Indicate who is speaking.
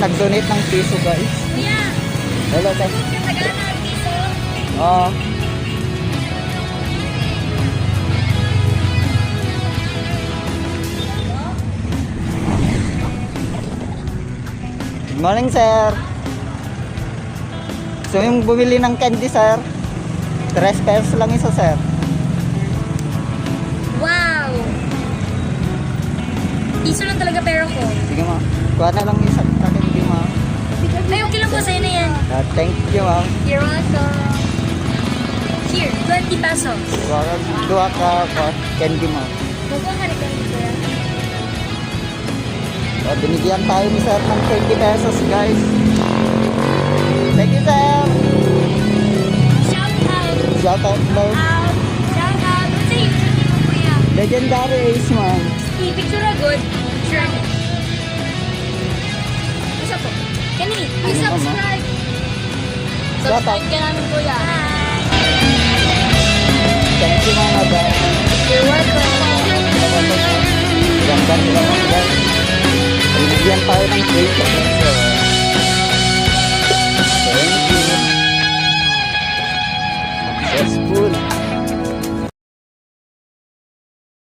Speaker 1: nag-donate ng piso, guys.
Speaker 2: Kuya,
Speaker 1: Hello, te.
Speaker 2: yung nagana ng piso.
Speaker 1: Oo. Good morning, sir. So, yung bumili ng candy, sir. 3 pesos lang isa, sir.
Speaker 2: Wow! Piso lang talaga pera ko.
Speaker 1: Sige, ma'am. Kuha na lang isa candy, ma'am.
Speaker 2: Ay, okay lang po sa'yo na yan.
Speaker 1: Thank you, ma'am.
Speaker 2: You're welcome. Here, 20 pesos.
Speaker 1: Dua ka candy, ma'am.
Speaker 2: Huwag ka rin kuya.
Speaker 1: So, binigyan tayo ni sir ng 20 pesos, guys. Thank you, sir.
Speaker 2: Shout out.
Speaker 1: Shout out, Lord.
Speaker 2: Shout out. What's the YouTube mo, kuya?
Speaker 1: Legendary Ace, ma'am.
Speaker 2: I-picture a good. Sure. Isa po. Kanini, i-subscribe.
Speaker 1: Shout out.
Speaker 2: Subscribe ka namin, kuya. Hi.
Speaker 1: Thank you, mga guys.
Speaker 2: You're welcome.
Speaker 1: Ganda nila, mga guys. Binigyan tayo ng 20 pesos. Thank you.